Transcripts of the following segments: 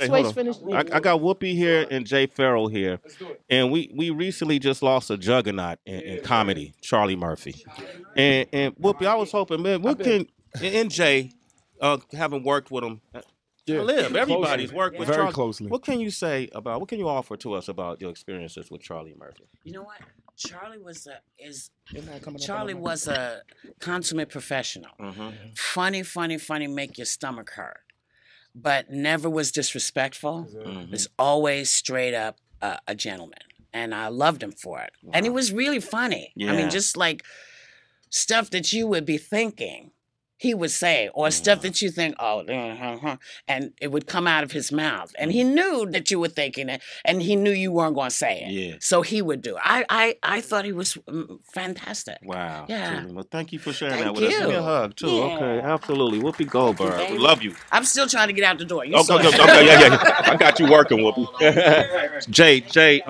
Hey, Sway's finished. I got Whoopi here and Jay Farrell here, and we recently just lost a juggernaut in comedy, Charlie Murphy, and Whoopi. I was hoping, man, what can and Jay, having worked with him, live. Everybody's worked with very Charlie. closely. What can you say about? What can you offer to us about your experiences with Charlie Murphy? You know what? Charlie was a consummate professional. Funny, make your stomach hurt, but never was disrespectful. Was always straight up a gentleman, and I loved him for it. Wow. And he was really funny. I mean, just like stuff that you would be thinking he would say, or stuff that you think, oh, and it would come out of his mouth. And he knew that you were thinking it, and he knew you weren't going to say it. Yeah. So he would do it. I thought he was fantastic. Wow. Yeah. Well, thank you for sharing that with us. Give me a hug, too. Yeah. Okay, absolutely. Whoopi Goldberg. We love you. I'm still trying to get out the door. Okay, yeah. I got you working, Whoopi. Jay,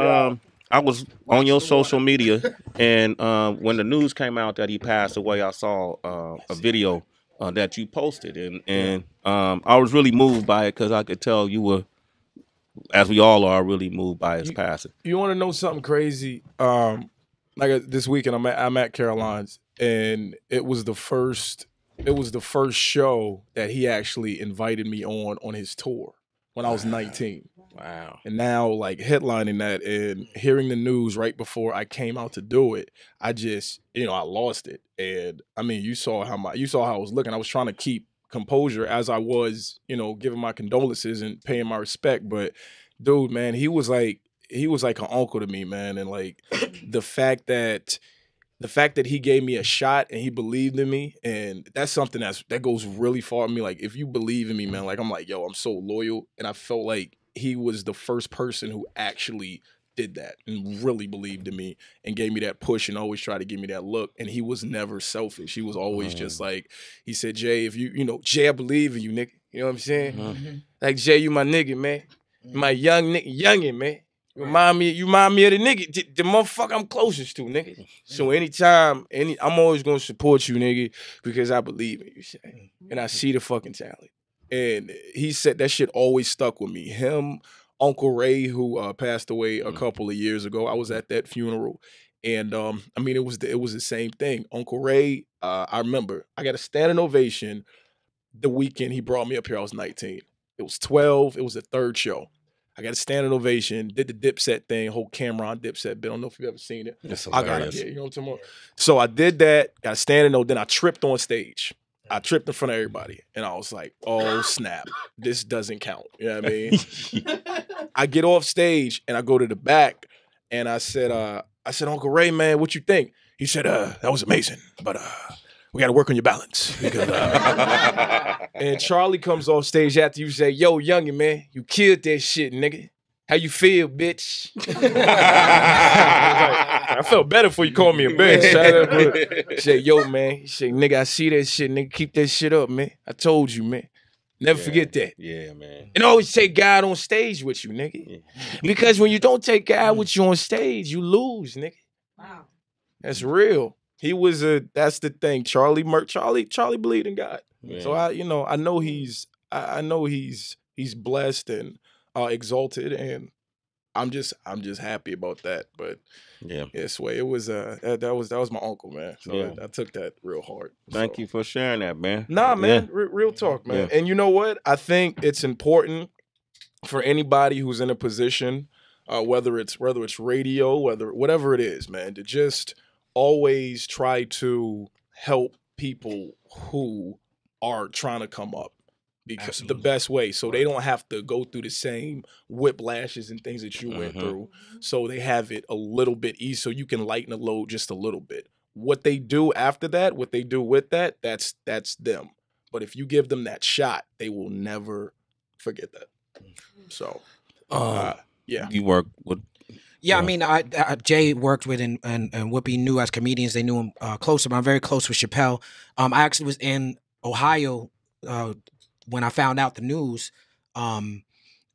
I was on your social media, and when the news came out that he passed away, I saw a video that you posted, and I was really moved by it because I could tell you were, as we all are, really moved by his passing. You want to know something crazy? Like this weekend, I'm at Caroline's, and it was the first show that he actually invited me on his tour when I was 19. Wow. And now, like, headlining that and hearing the news right before I came out to do it, I just, I lost it. And I mean, you saw how I was looking. I was trying to keep composure as I was, giving my condolences and paying my respect. But dude, man, he was like an uncle to me, man. And like the fact that he gave me a shot and he believed in me, and that's something that goes really far in me. Like, if you believe in me, man, like I'm like, yo, I'm so loyal. And I felt like he was the first person who actually did that and really believed in me and gave me that push and always tried to give me that look. And he was never selfish. He was always just like, he said, Jay, if Jay, I believe in you, nigga. You know what I'm saying? Like, Jay, you my nigga, man. My youngin', man. You remind me of the nigga, the motherfucker I'm closest to, nigga. So anytime, I'm always gonna support you, nigga, because I believe in you, Shay. And I see the fucking talent. And he said that shit always stuck with me. Him, Uncle Ray, who passed away a couple of years ago. I was at that funeral, and I mean, it was the same thing. Uncle Ray, I remember, I got a standing ovation the weekend he brought me up here. I was 19. It was 12. It was the third show. I got a standing ovation. Did the Dipset thing, whole Cameron Dipset bit. I don't know if you've ever seen it. I got it. Yeah, you know what I'm talking about. So I did that. Got a standing ovation. Then I tripped on stage. I tripped in front of everybody, and I was like, oh, snap. This doesn't count. You know what I mean? I get off stage, and I go to the back, and I said, Uncle Ray, man, what you think? He said, that was amazing, but we got to work on your balance. Because, and Charlie comes off stage after you say, yo, youngin', man, you killed that shit, nigga. How you feel, bitch? I felt better before you called me a bitch. He said, yo, man. He said, nigga, I see that shit, nigga. Keep that shit up, man. I told you, man. Never forget that. Yeah, man. And always take God on stage with you, nigga. Yeah. Because when you don't take God with you on stage, you lose, nigga. Wow. That's real. He was that's the thing. Charlie believed in God. Yeah. So I know he's blessed and exalted, and I'm just happy about that. But yeah, Sway, it was that was my uncle, man. So I took that real hard. Thank you for sharing that, man. Nah, man, real talk, man. Yeah. And you know what? I think it's important for anybody who's in a position, whether it's radio, whatever it is, man, to just always try to help people who are trying to come up. Because the best way, so they don't have to go through the same whiplashes and things that you went through. So they have it a little bit easy, so you can lighten the load just a little bit. What they do after that, what they do with that, that's them. But if you give them that shot, they will never forget that. So, yeah. You work with... Yeah, I mean, Jay worked with and Whoopi knew as comedians. They knew him close. I'm very close with Chappelle. I actually was in Ohio when I found out the news, and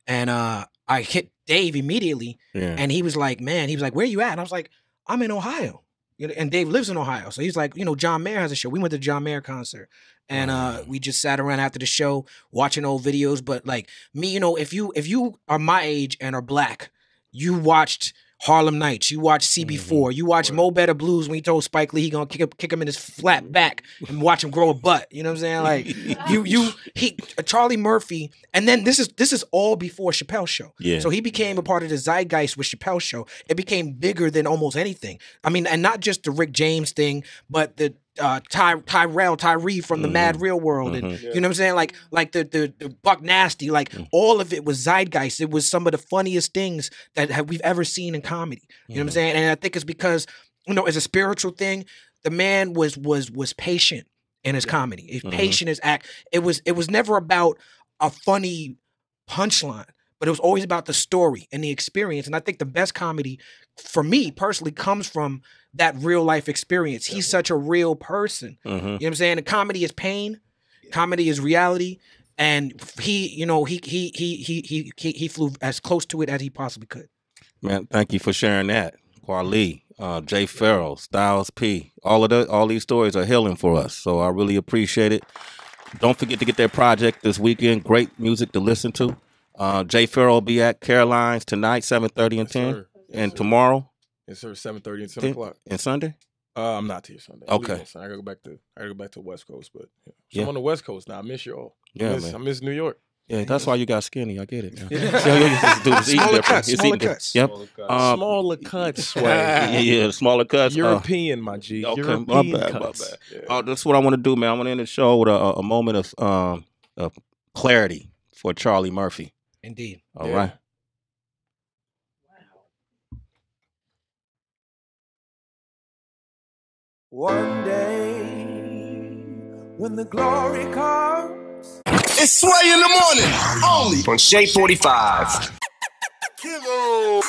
I hit Dave immediately, and he was like, where you at? And I was like, I'm in Ohio. And Dave lives in Ohio. So he's like, John Mayer has a show. We went to the John Mayer concert. And we just sat around after the show watching old videos. But like me, if you are my age and are black, you watched Harlem Nights, you watch CB4, you watch Mo Better Blues when he told Spike Lee he gonna kick him in his flat back and watch him grow a butt. You know what I'm saying? Like Charlie Murphy, and then this is all before Chappelle's show. Yeah. So he became a part of the zeitgeist with Chappelle's show. It became bigger than almost anything. I mean, and not just the Rick James thing, but the Tyree from the Mad Real World, and you know what I'm saying, like the Buck Nasty, like all of it was zeitgeist. It was some of the funniest things that we've ever seen in comedy. You know what I'm saying, and I think it's because as a spiritual thing, the man was patient in his comedy. He's patient as act. It was never about a funny punchline, but it was always about the story and the experience. And I think the best comedy, for me personally, comes from that real life experience. He's such a real person. You know what I'm saying? And comedy is pain, comedy is reality, and he flew as close to it as he possibly could. Man, thank you for sharing that. Kweli, Jay Pharoah, Styles P, all these stories are healing for us. So I really appreciate it. Don't forget to get their project this weekend. Great music to listen to. Jay Pharoah will be at Caroline's tonight, 7:30 and 10. And tomorrow? Yes, sir. 7:30 and 10 o'clock. And Sunday? I'm not here Sunday. Okay. I gotta go back to the West Coast, but I'm on the West Coast now. I miss y'all. I miss New York. Yeah, that's why you got skinny. I get it. Smaller cuts. Yep. Smaller cuts, Sway. Yeah, smaller cuts. European, my G. Okay, European my cuts. bad. Yeah. That's what I want to do, man. I want to end the show with a moment of clarity for Charlie Murphy. Indeed. All right. One day, when the glory comes, it's Sway in the morning, only on Shade 45. Kilo.